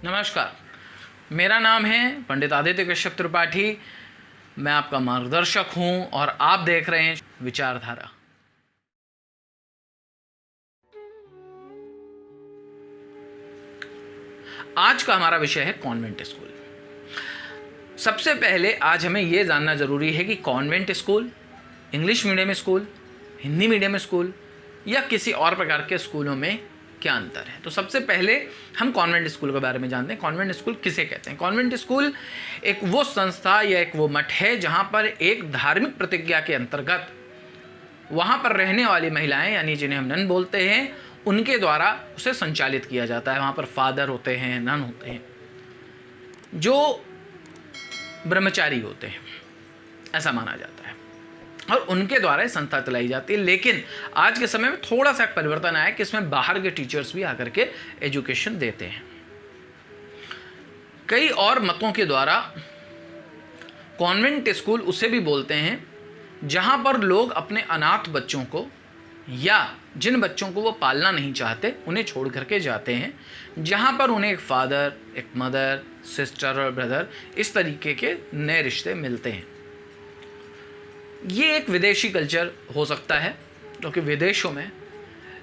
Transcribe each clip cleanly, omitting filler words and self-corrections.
नमस्कार, मेरा नाम है पंडित आदित्य कश्यप त्रिपाठी। मैं आपका मार्गदर्शक हूं और आप देख रहे हैं विचारधारा। आज का हमारा विषय है कॉन्वेंट स्कूल। सबसे पहले आज हमें यह जानना जरूरी है कि convent school, English medium school, Hindi medium school या किसी और प्रकार के स्कूलों में क्या अंतर है। तो सबसे पहले हम कॉन्वेंट स्कूल के बारे में जानते हैं। कॉन्वेंट स्कूल किसे कहते हैं? कॉन्वेंट स्कूल एक वो संस्था या एक वो मठ है जहाँ पर एक धार्मिक प्रतिज्ञा के अंतर्गत वहाँ पर रहने वाली महिलाएं, यानी जिन्हें हम नन बोलते हैं, उनके द्वारा उसे संचालित किया जाता है। वहाँ पर फादर होते हैं, नन होते हैं, जो ब्रह्मचारी होते हैं, ऐसा माना जाता है, और उनके द्वारा ये संस्था चलाई जाती है। लेकिन आज के समय में थोड़ा सा परिवर्तन आया कि इसमें बाहर के टीचर्स भी आकर के एजुकेशन देते हैं। कई और मतों के द्वारा कॉन्वेंट स्कूल उसे भी बोलते हैं जहां पर लोग अपने अनाथ बच्चों को या जिन बच्चों को वो पालना नहीं चाहते उन्हें छोड़ करके जाते हैं, जहां पर उन्हें एक फादर, एक मदर, सिस्टर और ब्रदर, इस तरीके के नए रिश्ते मिलते हैं। ये एक विदेशी कल्चर हो सकता है, क्योंकि विदेशों में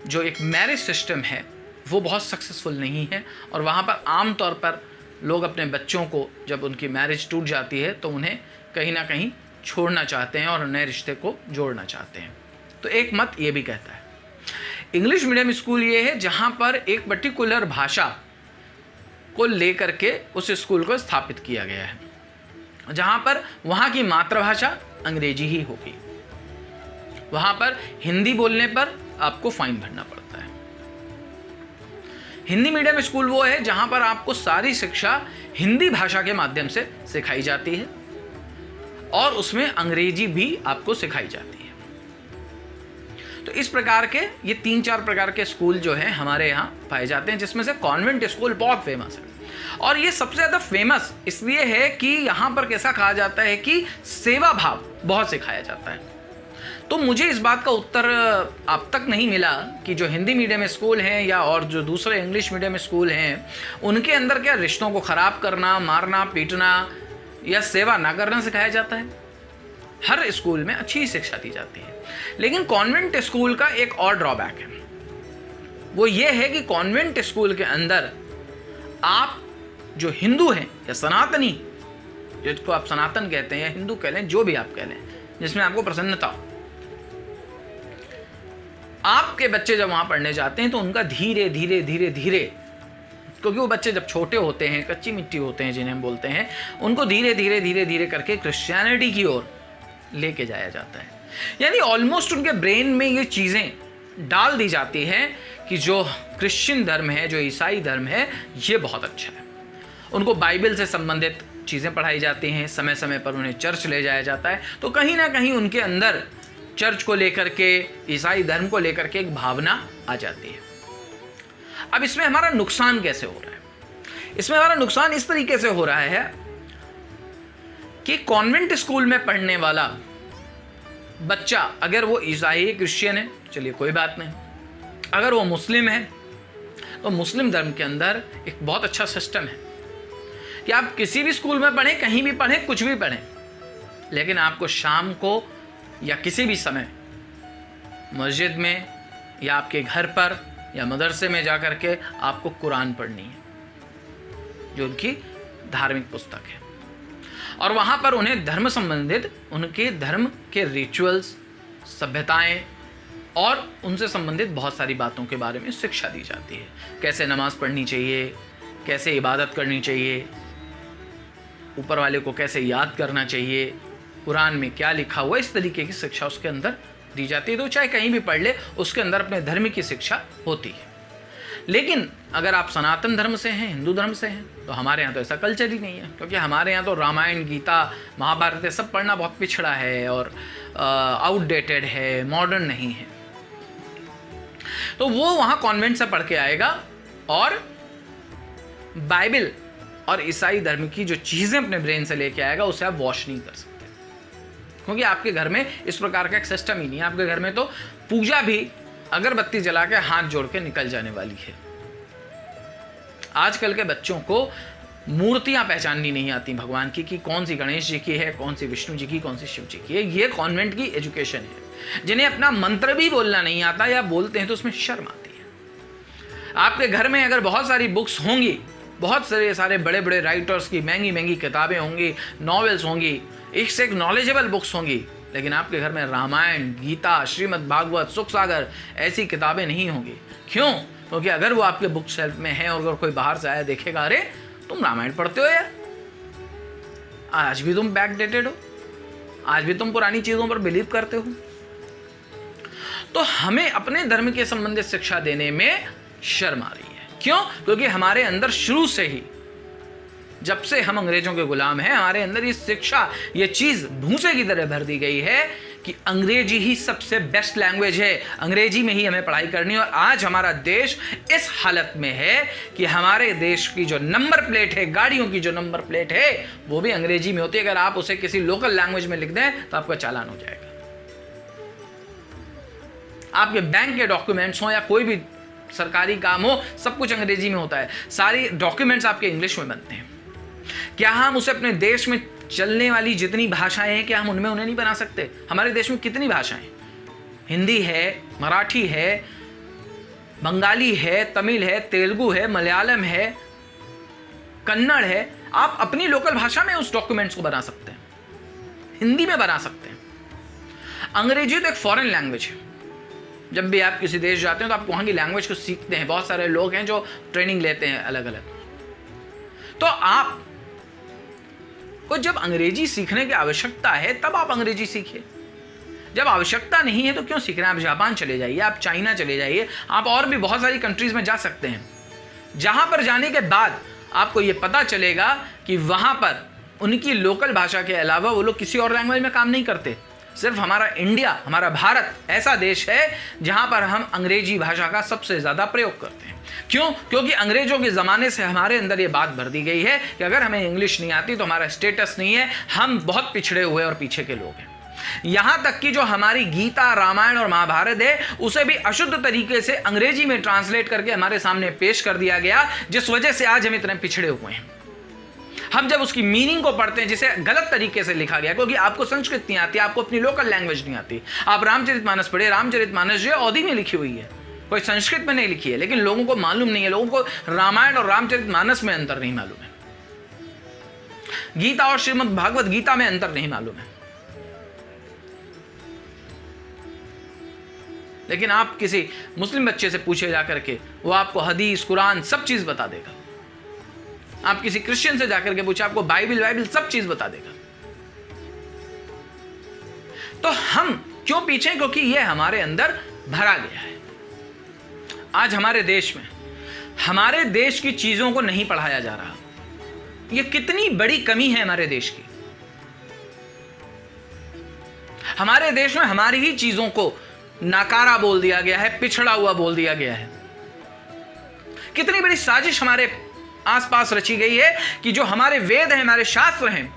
जो एक मैरिज सिस्टम है वो बहुत सक्सेसफुल नहीं है, और वहाँ पर आम तौर पर लोग अपने बच्चों को जब उनकी मैरिज टूट जाती है तो उन्हें कहीं ना कहीं छोड़ना चाहते हैं और नए रिश्ते को जोड़ना चाहते हैं। तो एक मत ये भी कहता है। इंग्लिश मीडियम स्कूल ये है जहाँ पर एक पर्टिकुलर भाषा को लेकर के उस स्कूल को स्थापित किया गया है, जहाँ पर वहाँ की मातृभाषा अंग्रेजी ही होगी। वहाँ पर हिंदी बोलने पर आपको फाइन भरना पड़ता है। हिंदी मीडियम स्कूल वो है जहाँ पर आपको सारी शिक्षा हिंदी भाषा के माध्यम से सिखाई जाती है और उसमें अंग्रेजी भी आपको सिखाई जाती है। तो इस प्रकार के ये 3-4 प्रकार के स्कूल जो हैं हमारे यहाँ पाए जाते हैं, जिसमें से कॉन्वेंट स्कूल बहुत फेमस है। और ये सबसे ज़्यादा फेमस इसलिए है कि यहाँ पर कैसा कहा जाता है कि सेवा भाव बहुत सिखाया जाता है। तो मुझे इस बात का उत्तर अब तक नहीं मिला कि जो हिंदी मीडियम स्कूल हैं या और जो दूसरे इंग्लिश मीडियम स्कूल हैं उनके अंदर क्या रिश्तों को ख़राब करना, मारना, पीटना या सेवा ना करना सिखाया जाता है। हर स्कूल में अच्छी शिक्षा दी जाती है। लेकिन कॉन्वेंट स्कूल का एक और ड्रॉबैक है, वो ये है कि कॉन्वेंट स्कूल के अंदर आप जो हिंदू हैं या सनातनी, जिसको आप सनातन कहते हैं या हिंदू कह लें, जो भी आप कह लें, जिसमें आपको प्रसन्नता हो, आपके बच्चे जब वहां पढ़ने जाते हैं तो उनका धीरे धीरे धीरे धीरे, क्योंकि वो बच्चे जब छोटे होते हैं, कच्ची मिट्टी होते हैं जिन्हें हम बोलते हैं, उनको धीरे धीरे धीरे धीरे करके क्रिश्चियनिटी की ओर लेके जाया जाता है। यानी ऑलमोस्ट उनके ब्रेन में ये चीज़ें डाल दी जाती हैं कि जो क्रिश्चियन धर्म है, जो ईसाई धर्म है, ये बहुत अच्छा है। उनको बाइबल से संबंधित चीज़ें पढ़ाई जाती हैं, समय समय पर उन्हें चर्च ले जाया जाता है। तो कहीं ना कहीं उनके अंदर चर्च को लेकर के, ईसाई धर्म को लेकर के एक भावना आ जाती है। अब इसमें हमारा नुकसान कैसे हो रहा है? इसमें हमारा नुकसान इस तरीके से हो रहा है कि कॉन्वेंट स्कूल में पढ़ने वाला बच्चा, अगर वो ईसाई क्रिश्चियन है, चलिए कोई बात नहीं। अगर वो मुस्लिम है तो मुस्लिम धर्म के अंदर एक बहुत अच्छा सिस्टम है कि आप किसी भी स्कूल में पढ़ें, कहीं भी पढ़ें, कुछ भी पढ़ें, लेकिन आपको शाम को या किसी भी समय मस्जिद में या आपके घर पर या मदरसे में जा कर के आपको कुरान पढ़नी है, जो उनकी धार्मिक पुस्तक है। और वहाँ पर उन्हें धर्म संबंधित उनके धर्म के रिचुअल्स, सभ्यताएं और उनसे संबंधित बहुत सारी बातों के बारे में शिक्षा दी जाती है। कैसे नमाज पढ़नी चाहिए, कैसे इबादत करनी चाहिए, ऊपर वाले को कैसे याद करना चाहिए, कुरान में क्या लिखा हुआ, इस तरीके की शिक्षा उसके अंदर दी जाती है। तो चाहे कहीं भी पढ़ ले, उसके अंदर अपने धर्म की शिक्षा होती है। लेकिन अगर आप सनातन धर्म से हैं, हिंदू धर्म से हैं, तो हमारे यहाँ तो ऐसा कल्चर ही नहीं है, क्योंकि हमारे यहाँ तो रामायण, गीता, महाभारत सब पढ़ना बहुत पिछड़ा है और आउटडेटेड है, मॉडर्न नहीं है। तो वो वहाँ कॉन्वेंट से पढ़ के आएगा और बाइबल और ईसाई धर्म की जो चीज़ें अपने ब्रेन से लेके आएगा, उसे आप वॉश नहीं कर सकते, क्योंकि आपके घर में इस प्रकार का एक सिस्टम ही नहीं है। आपके घर में तो पूजा भी अगरबत्ती जला के हाथ जोड़ के निकल जाने वाली है। आजकल के बच्चों को मूर्तियां पहचाननी नहीं आती भगवान की, कि कौन सी गणेश जी की है, कौन सी विष्णु जी की, कौन सी शिव जी की है। ये कॉन्वेंट की एजुकेशन है। जिन्हें अपना मंत्र भी बोलना नहीं आता या बोलते हैं तो उसमें शर्म आती है। आपके घर में अगर बहुत सारी बुक्स होंगी, बहुत सारे बड़े बड़े राइटर्स की महंगी महंगी किताबें होंगी, नॉवेल्स होंगी, एक से एक नॉलेजेबल बुक्स होंगी, लेकिन आपके घर में रामायण, गीता, श्रीमद् भागवत, सुख सागर ऐसी किताबें नहीं होंगी। क्यों? क्योंकि अगर वो आपके बुक शेल्फ में है और अगर कोई बाहर से आया देखेगा, अरे तुम रामायण पढ़ते हो यार, आज भी तुम बैकडेटेड हो, आज भी तुम पुरानी चीजों पर बिलीव करते हो। तो हमें अपने धर्म के संबंधित शिक्षा देने में शर्म आ रही है। क्यों? क्योंकि हमारे अंदर शुरू से ही, जब से हम अंग्रेजों के गुलाम हैं, हमारे अंदर ये शिक्षा, ये चीज भूसे की तरह भर दी गई है कि अंग्रेजी ही सबसे बेस्ट लैंग्वेज है, अंग्रेजी में ही हमें पढ़ाई करनी है। और आज हमारा देश इस हालत में है कि हमारे देश की जो नंबर प्लेट है, गाड़ियों की जो नंबर प्लेट है, वो भी अंग्रेजी में होती है। अगर आप उसे किसी लोकल लैंग्वेज में लिख दें तो आपका चालान हो जाएगा। आपके बैंक के डॉक्यूमेंट्स हो या कोई भी सरकारी काम हो, सब कुछ अंग्रेजी में होता है। सारी डॉक्यूमेंट्स आपके इंग्लिश में बनते हैं। क्या हम उसे अपने देश में चलने वाली जितनी भाषाएं हैं, क्या हम उनमें उन्हें नहीं बना सकते? हमारे देश में कितनी भाषाएं, हिंदी है, मराठी है, बंगाली है, तमिल है, तेलुगु है, मलयालम है, कन्नड़ है। आप अपनी लोकल भाषा में उस डॉक्यूमेंट्स को बना सकते हैं, हिंदी में बना सकते हैं। अंग्रेजी तो एक फॉरेन लैंग्वेज है। जब भी आप किसी देश जाते हैं तो आप वहां की लैंग्वेज को सीखते हैं। बहुत सारे लोग हैं जो ट्रेनिंग लेते हैं अलग अलग। तो आप को जब अंग्रेजी सीखने की आवश्यकता है तब आप अंग्रेजी सीखिए। जब आवश्यकता नहीं है तो क्यों सीख रहे हैं? आप जापान चले जाइए, आप चाइना चले जाइए, आप और भी बहुत सारी कंट्रीज में जा सकते हैं, जहां पर जाने के बाद आपको यह पता चलेगा कि वहां पर उनकी लोकल भाषा के अलावा वो लोग किसी और लैंग्वेज में काम नहीं करते। सिर्फ हमारा इंडिया, हमारा भारत ऐसा देश है जहां पर हम अंग्रेजी भाषा का सबसे ज्यादा प्रयोग करते हैं। क्यों? क्योंकि अंग्रेजों के ज़माने से हमारे अंदर ये बात भर दी गई है कि अगर हमें इंग्लिश नहीं आती तो हमारा स्टेटस नहीं है, हम बहुत पिछड़े हुए और पीछे के लोग हैं। यहां तक कि जो हमारी गीता, रामायण और महाभारत है, उसे भी अशुद्ध तरीके से अंग्रेजी में ट्रांसलेट करके हमारे सामने पेश कर दिया गया, जिस वजह से आज हम इतने पिछड़े हुए हैं। हम जब उसकी मीनिंग को पढ़ते हैं, जिसे गलत तरीके से लिखा गया, क्योंकि आपको संस्कृत नहीं आती, आपको अपनी लोकल लैंग्वेज नहीं आती। आप रामचरितमानस पढ़े, रामचरितमानस जो है अवधी में लिखी हुई है, कोई संस्कृत में नहीं लिखी है, लेकिन लोगों को मालूम नहीं है। लोगों को रामायण और रामचरितमानस में अंतर नहीं मालूम है, गीता और श्रीमद् भागवत गीता में अंतर नहीं मालूम है। लेकिन आप किसी मुस्लिम बच्चे से पूछे जाकर के, वो आपको हदीस, कुरान सब चीज बता देगा। आप किसी क्रिश्चियन से जाकर के पूछे, आपको बाइबल सब चीज बता देगा। तो हम क्यों पीछे? क्योंकि यह हमारे अंदर भरा गया है। आज हमारे देश में हमारे देश की चीजों को नहीं पढ़ाया जा रहा। यह कितनी बड़ी कमी है हमारे देश की। हमारे देश में हमारी ही चीजों को नाकारा बोल दिया गया है, पिछड़ा हुआ बोल दिया गया है। कितनी बड़ी साजिश हमारे आसपास रची गई है कि जो हमारे वेद हैं, हमारे शास्त्र हैं,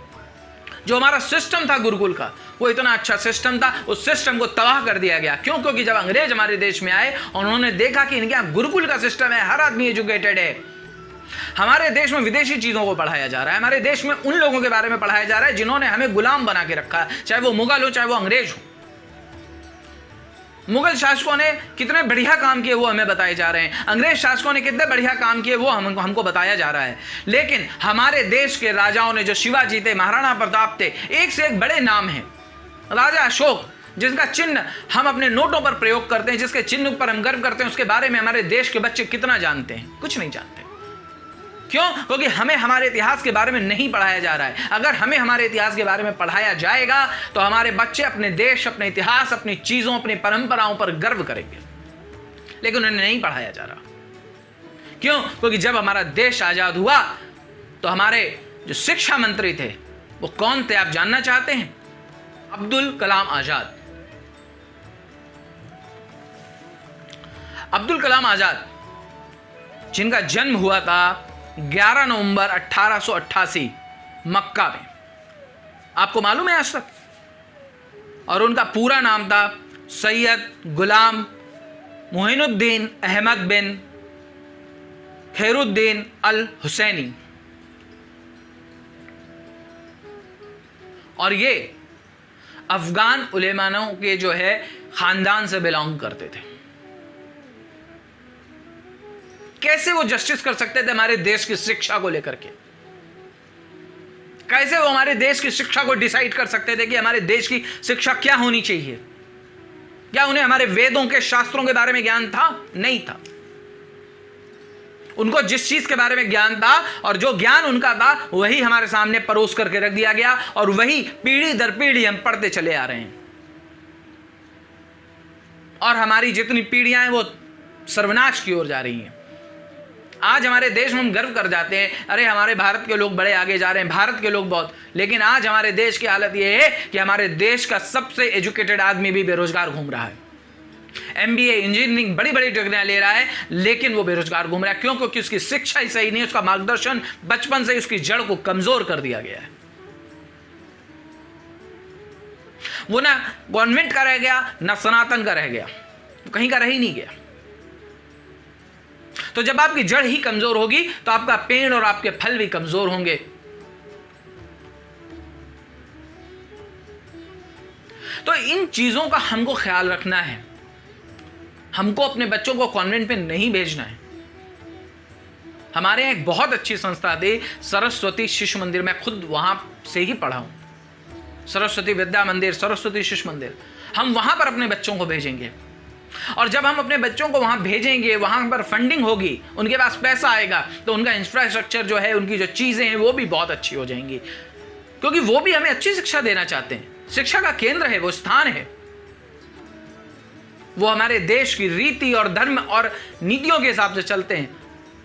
जो हमारा सिस्टम था गुरुकुल का, वो इतना अच्छा सिस्टम था, उस सिस्टम को तबाह कर दिया गया। क्यों? क्योंकि जब अंग्रेज हमारे देश में आए और उन्होंने देखा कि इनके यहाँ गुरुकुल का सिस्टम है, हर आदमी एजुकेटेड है, हमारे देश में विदेशी चीजों को पढ़ाया जा रहा है, हमारे देश में उन लोगों के बारे में पढ़ाया जा रहा है जिन्होंने हमें गुलाम बना के रखा है, चाहे वो मुगल हो, चाहे वो अंग्रेज हो। मुगल शासकों ने कितने बढ़िया काम किए वो हमें बताए जा रहे हैं, अंग्रेज शासकों ने कितने बढ़िया काम किए वो हमको बताया जा रहा है। लेकिन हमारे देश के राजाओं ने, जो शिवाजी थे, महाराणा प्रताप थे, एक से एक बड़े नाम हैं। राजा अशोक, जिसका चिन्ह हम अपने नोटों पर प्रयोग करते हैं, जिसके चिन्ह पर हम गर्व करते हैं, उसके बारे में हमारे देश के बच्चे कितना जानते हैं? कुछ नहीं जानते। क्यों? क्योंकि हमें हमारे इतिहास के बारे में नहीं पढ़ाया जा रहा है। अगर हमें हमारे इतिहास के बारे में पढ़ाया जाएगा तो हमारे बच्चे अपने देश, अपने इतिहास, अपनी चीजों, अपनी परंपराओं पर गर्व करेंगे। लेकिन उन्हें नहीं पढ़ाया जा रहा। क्यों? क्योंकि जब हमारा देश आजाद हुआ तो हमारे जो शिक्षा मंत्री थे वो कौन थे? आप जानना चाहते हैं? अब्दुल कलाम आजाद। अब्दुल कलाम आजाद, जिनका जन्म हुआ था 11 नवंबर 1888 मक्का में। आपको मालूम है आज तक? और उनका पूरा नाम था सैयद गुलाम मोइनुद्दीन अहमद बिन खैरुद्दीन अल हुसैनी, और ये अफगान उलेमाओं के जो है खानदान से बिलोंग करते थे। कैसे वो जस्टिस कर सकते थे हमारे देश की शिक्षा को लेकर के? कैसे वो हमारे देश की शिक्षा को डिसाइड कर सकते थे कि हमारे देश की शिक्षा क्या होनी चाहिए? क्या उन्हें हमारे वेदों के शास्त्रों के बारे में ज्ञान था? नहीं था। उनको जिस चीज के बारे में ज्ञान था और जो ज्ञान उनका था वही हमारे सामने परोस करके रख दिया गया, और वही पीढ़ी दर पीढ़ी हम पढ़ते चले आ रहे हैं। और हमारी जितनी पीढ़ियां हैं वो सर्वनाश की ओर जा रही हैं। आज हमारे देश में हम गर्व कर जाते हैं, अरे हमारे भारत के लोग बड़े आगे जा रहे हैं, भारत के लोग बहुत, लेकिन आज हमारे देश की हालत यह है कि हमारे देश का सबसे एजुकेटेड आदमी भी बेरोजगार घूम रहा है। MBA इंजीनियरिंग बड़ी बड़ी डिग्रियां ले रहा है, लेकिन वो बेरोजगार घूम रहा है। क्यों? क्योंकि उसकी शिक्षा ही सही नहीं है, उसका मार्गदर्शन बचपन से उसकी जड़ को कमजोर कर दिया गया है। वो ना कॉन्वेंट का रह गया, ना सनातन का रह गया, तो कहीं का रह ही नहीं गया। तो जब आपकी जड़ ही कमजोर होगी तो आपका पेड़ और आपके फल भी कमजोर होंगे। तो इन चीजों का हमको ख्याल रखना है। हमको अपने बच्चों को कॉन्वेंट में नहीं भेजना है। हमारे यहाँ एक बहुत अच्छी संस्था थी, सरस्वती शिशु मंदिर, मैं खुद वहां से ही पढ़ा हूं। सरस्वती विद्या मंदिर, सरस्वती शिशु मंदिर, हम वहां पर अपने बच्चों को भेजेंगे। और जब हम अपने बच्चों को वहां भेजेंगे, वहां पर फंडिंग होगी, उनके पास पैसा आएगा, तो उनका इंफ्रास्ट्रक्चर जो है, उनकी जो चीजें हैं वो भी बहुत अच्छी हो जाएंगी, क्योंकि वो भी हमें अच्छी शिक्षा देना चाहते हैं। शिक्षा का केंद्र है, वो स्थान है, वो हमारे देश की रीति और धर्म और नीतियों के हिसाब से चलते हैं।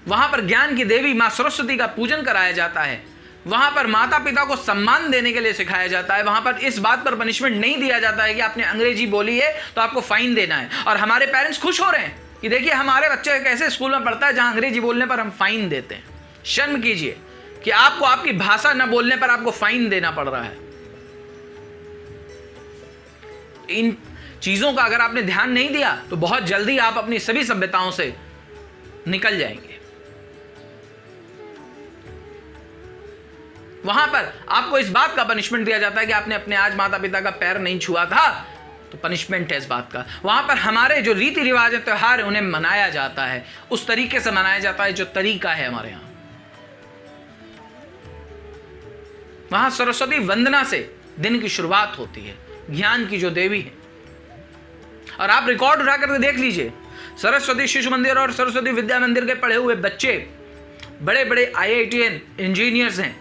वहां पर ज्ञान की देवी मां सरस्वती का पूजन कराया जाता है, वहां पर माता पिता को सम्मान देने के लिए सिखाया जाता है, वहां पर इस बात पर पनिशमेंट नहीं दिया जाता है कि आपने अंग्रेजी बोली है तो आपको फाइन देना है। और हमारे पेरेंट्स खुश हो रहे हैं कि देखिए हमारे बच्चे एक ऐसे स्कूल में पढ़ता है जहां अंग्रेजी बोलने पर हम फाइन देते हैं। शर्म कीजिए कि आपको आपकी भाषा न बोलने पर आपको फाइन देना पड़ रहा है। इन चीजों का अगर आपने ध्यान नहीं दिया तो बहुत जल्दी आप अपनी सभी सभ्यताओं से निकल जाएंगे। वहां पर आपको इस बात का पनिशमेंट दिया जाता है कि आपने अपने आज माता पिता का पैर नहीं छुआ था, तो पनिशमेंट है इस बात का। वहां पर हमारे जो रीति रिवाज त्योहार है उन्हें मनाया जाता है, उस तरीके से मनाया जाता है जो तरीका है हमारे यहां। वहां सरस्वती वंदना से दिन की शुरुआत होती है, ज्ञान की जो देवी है। और आप रिकॉर्ड उठा करके देख लीजिए, सरस्वती शिशु मंदिर और सरस्वती विद्या मंदिर के पढ़े हुए बच्चे बड़े बड़े IITN इंजीनियर्स हैं,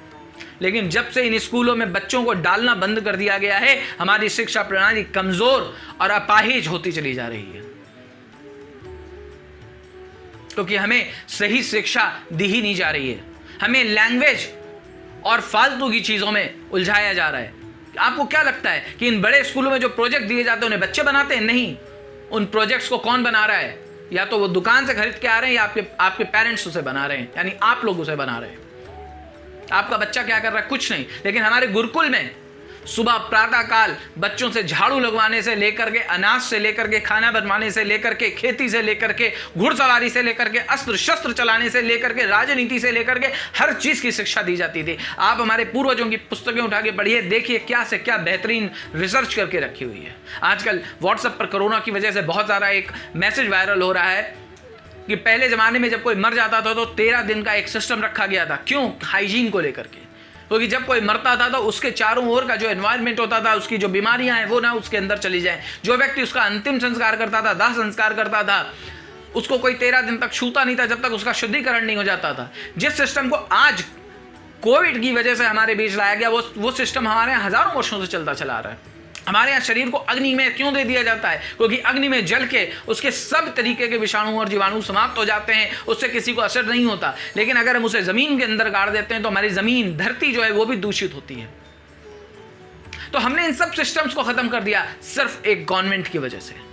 लेकिन जब से इन स्कूलों में बच्चों को डालना बंद कर दिया गया है, हमारी शिक्षा प्रणाली कमजोर और अपाहिज होती चली जा रही है, क्योंकि हमें सही शिक्षा दी ही नहीं जा रही है। हमें लैंग्वेज और फालतू की चीजों में उलझाया जा रहा है। आपको क्या लगता है कि इन बड़े स्कूलों में जो प्रोजेक्ट दिए जाते हैं उन्हें बच्चे बनाते हैं? नहीं, उन प्रोजेक्ट्स को कौन बना रहा है? या तो वो दुकान से खरीद के आ रहे हैं, या आपके पेरेंट्स उसे बना रहे हैं, यानी आप लोग उसे बना रहे हैं। आपका बच्चा क्या कर रहा है? कुछ नहीं। लेकिन हमारे गुरुकुल में सुबह प्रातः काल बच्चों से झाड़ू लगवाने से लेकर के, अनाज से लेकर के, खाना बनवाने से लेकर के, खेती से लेकर के, घुड़सवारी से लेकर के, अस्त्र शस्त्र चलाने से लेकर के, राजनीति से लेकर के हर चीज की शिक्षा दी जाती थी। आप हमारे पूर्वजों की पुस्तकें उठा के पढ़िए, देखिए क्या से क्या बेहतरीन रिसर्च करके रखी हुई है। आजकल व्हाट्सएप पर कोरोना की वजह से बहुत सारा एक मैसेज वायरल हो रहा है कि पहले जमाने में जब कोई मर जाता था तो 13 दिन का एक सिस्टम रखा गया था। क्यों? हाइजीन को लेकर के। क्योंकि जब कोई मरता था तो उसके चारों ओर का जो एनवायरनमेंट होता था, उसकी जो बीमारियां हैं वो ना उसके अंदर चली जाएं। जो व्यक्ति उसका अंतिम संस्कार करता था, दाह संस्कार करता था, उसको कोई 13 दिन तक छूता नहीं था जब तक उसका शुद्धिकरण नहीं हो जाता था। जिस सिस्टम को आज कोविड की वजह से हमारे बीच लाया गया, वो सिस्टम हमारे यहाँ हजारों वर्षों से चलता चला रहा है। हमारे यहाँ शरीर को अग्नि में क्यों दे दिया जाता है? क्योंकि अग्नि में जल के उसके सब तरीके के विषाणु और जीवाणु समाप्त हो जाते हैं, उससे किसी को असर नहीं होता। लेकिन अगर हम उसे जमीन के अंदर गाड़ देते हैं तो हमारी जमीन, धरती जो है वो भी दूषित होती है। तो हमने इन सब सिस्टम्स को खत्म कर दिया सिर्फ एक कॉन्वेंट की वजह से।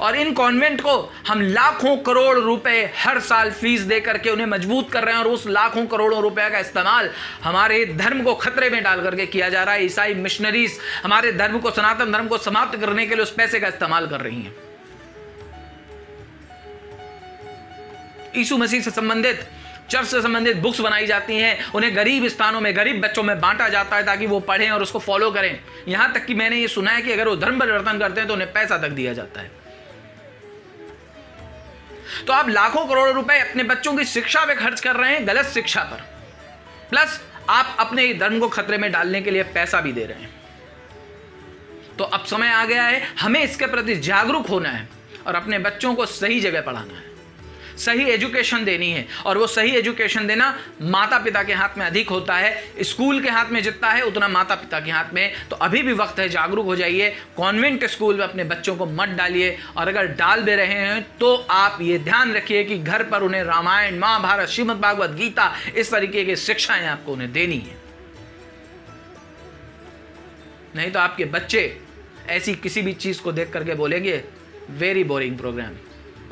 और इन कॉन्वेंट को हम लाखों करोड़ रुपए हर साल फीस दे करके उन्हें मजबूत कर रहे हैं, और उस लाखों करोड़ों रुपए का इस्तेमाल हमारे धर्म को खतरे में डाल करके किया जा रहा है। ईसाई मिशनरीज हमारे धर्म को, सनातन धर्म को समाप्त करने के लिए उस पैसे का इस्तेमाल कर रही हैं। यीशु मसीह से संबंधित, चर्च से संबंधित बुक्स बनाई जाती हैं, उन्हें गरीब स्थानों में, गरीब बच्चों में बांटा जाता है ताकि वो पढ़ें और उसको फॉलो करें। यहां तक कि मैंने ये सुना है कि अगर वो धर्म परिवर्तन करते हैं तो उन्हें पैसा तक दिया जाता है। तो आप लाखों करोड़ों रुपए अपने बच्चों की शिक्षा पे खर्च कर रहे हैं, गलत शिक्षा पर, प्लस आप अपने धर्म को खतरे में डालने के लिए पैसा भी दे रहे हैं। तो अब समय आ गया है, हमें इसके प्रति जागरूक होना है और अपने बच्चों को सही जगह पढ़ाना है, सही एजुकेशन देनी है। और वो सही एजुकेशन देना माता पिता के हाथ में अधिक होता है, स्कूल के हाथ में जितना है उतना माता पिता के हाथ में। तो अभी भी वक्त है, जागरूक हो जाइए। कॉन्वेंट स्कूल में अपने बच्चों को मत डालिए, और अगर डाल भी रहे हैं तो आप ये ध्यान रखिए कि घर पर उन्हें रामायण, महाभारत, श्रीमद् भागवत गीता, इस तरीके की शिक्षाएं आपको उन्हें देनी है। नहीं तो आपके बच्चे ऐसी किसी भी चीज को देख करके बोलेंगे वेरी बोरिंग प्रोग्राम।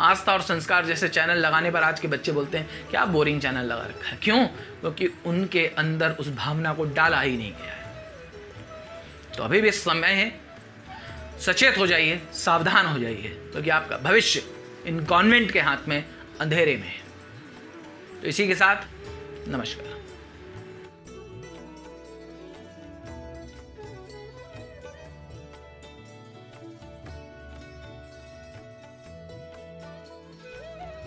आस्था और संस्कार जैसे चैनल लगाने पर आज के बच्चे बोलते हैं क्या बोरिंग चैनल लगा रखा है। क्यों? क्योंकि उनके अंदर उस भावना को डाला ही नहीं गया है। तो अभी भी समय है, सचेत हो जाइए, सावधान हो जाइए, क्योंकि आपका भविष्य इन कॉन्वेंट के हाथ में अंधेरे में है। तो इसी के साथ नमस्कार।